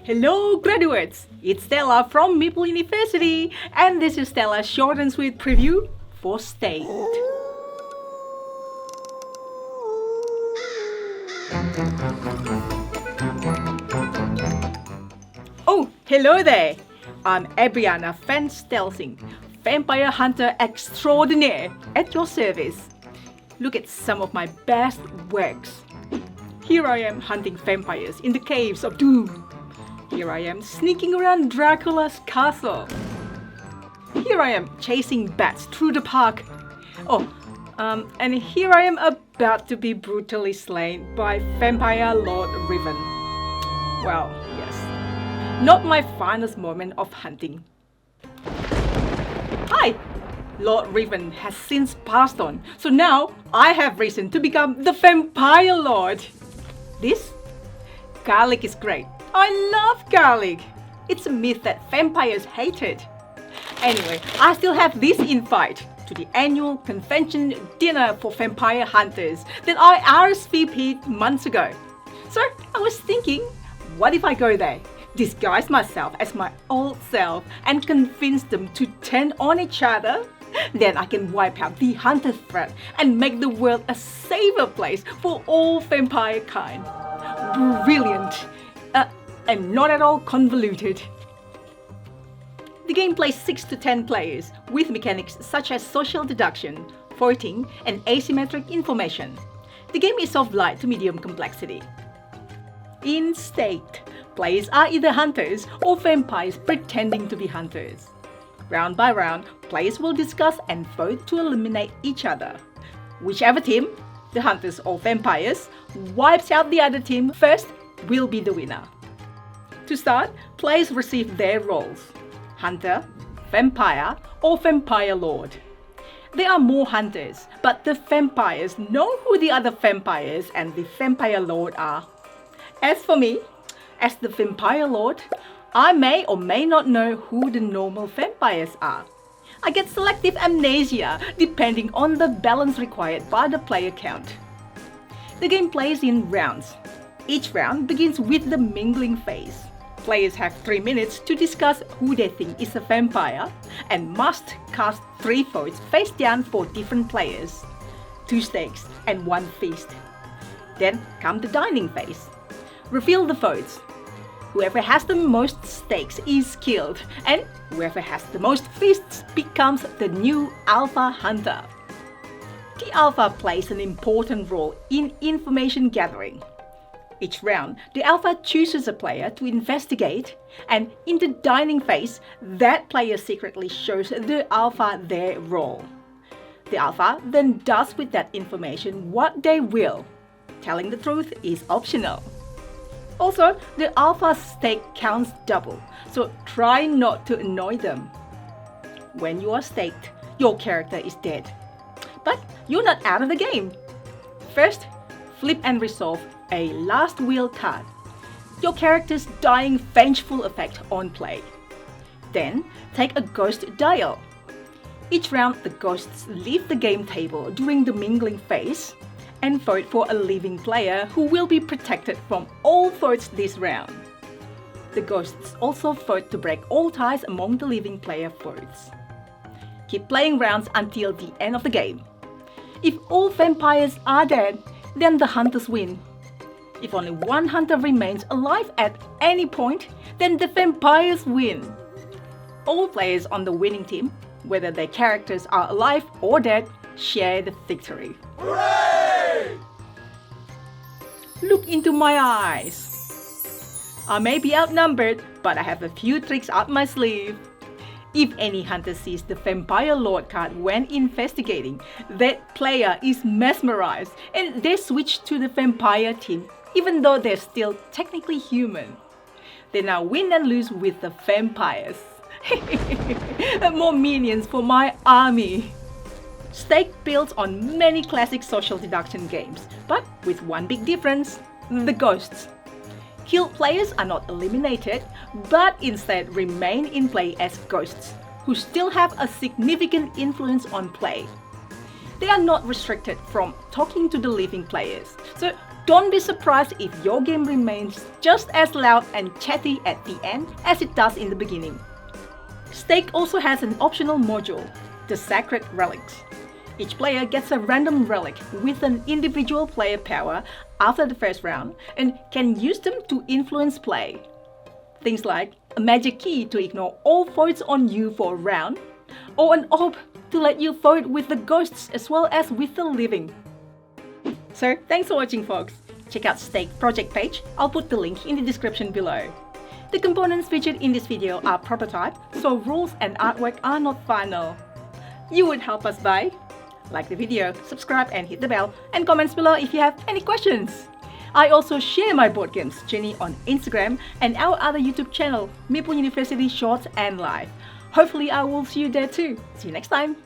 Hello graduates, it's Stella from Meeple University and this is Stella's short and sweet preview for State. Oh, hello there! I'm Abriana Van Stelsing, Vampire Hunter Extraordinaire at your service. Look at some of my best works. Here I am hunting vampires in the caves of doom. Here I am sneaking around Dracula's castle. Here I am chasing bats through the park. And here I am about to be brutally slain by Vampire Lord Riven. Well, yes, not my finest moment of hunting. Hi! Lord Riven has since passed on, so now I have reason to become the Vampire Lord. This? Garlic is great. I love garlic. It's a myth that vampires hate it. Anyway, I still have this invite to the annual convention dinner for vampire hunters that I RSVP'd months ago. So I was thinking, what if I go there, disguise myself as my old self and convince them to turn on each other? Then I can wipe out the hunter threat and make the world a safer place for all vampire kind. Brilliant! And not at all convoluted. The game plays 6 to 10 players with mechanics such as social deduction, voting, and asymmetric information. The game is of light to medium complexity. In State, players are either hunters or vampires pretending to be hunters. Round by round, players will discuss and vote to eliminate each other. Whichever team, the hunters or vampires, wipes out the other team first will be the winner. To start, players receive their roles: Hunter, Vampire, or Vampire Lord. There are more hunters, but the vampires know who the other vampires and the Vampire Lord are. As for me, as the Vampire Lord, I may or may not know who the normal vampires are. I get selective amnesia depending on the balance required by the player count. The game plays in rounds. Each round begins with the mingling phase. Players have 3 minutes to discuss who they think is a vampire and must cast 3 votes face down for different players, 2 stakes and 1 feast. Then come the dining phase. Reveal the votes. Whoever has the most stakes is killed, and whoever has the most feasts becomes the new Alpha Hunter. The Alpha plays an important role in information gathering. Each round, the Alpha chooses a player to investigate, and in the dining phase, that player secretly shows the Alpha their role. The Alpha then does with that information what they will. Telling the truth is optional. Also, the Alpha's stake counts double, so try not to annoy them. When you are staked, your character is dead. But you're not out of the game. First, flip and resolve a last will card. Your character's dying vengeful effect on play. Then, take a ghost dial. Each round, the ghosts leave the game table during the mingling phase and vote for a living player who will be protected from all votes this round. The ghosts also vote to break all ties among the living player votes. Keep playing rounds until the end of the game. If all vampires are dead, then the hunters win. If only one hunter remains alive at any point, then the vampires win. All players on the winning team, whether their characters are alive or dead, share the victory. Hooray! Look into my eyes. I may be outnumbered, but I have a few tricks up my sleeve. If any hunter sees the Vampire Lord card when investigating, that player is mesmerized and they switch to the vampire team even though they're still technically human. They now win and lose with the vampires. More minions for my army. Stake builds on many classic social deduction games, but with one big difference: the ghosts. Killed players are not eliminated, but instead remain in play as ghosts, who still have a significant influence on play. They are not restricted from talking to the living players, so Don't be surprised if your game remains just as loud and chatty at the end as it does in the beginning. Stake also has an optional module, the Sacred Relics. Each player gets a random relic with an individual player power after the first round and can use them to influence play. Things like a magic key to ignore all votes on you for a round, or an orb to let you vote with the ghosts as well as with the living. So thanks for watching, folks. Check out Stake project page, I'll put the link in the description below. The components featured in this video are prototype, so rules and artwork are not final. You would help us by like the video, subscribe and hit the bell, and comments below if you have any questions. I also share my board games journey on Instagram and our other YouTube channel, Meeple University Shorts and Live. Hopefully I will see you there too. See you next time.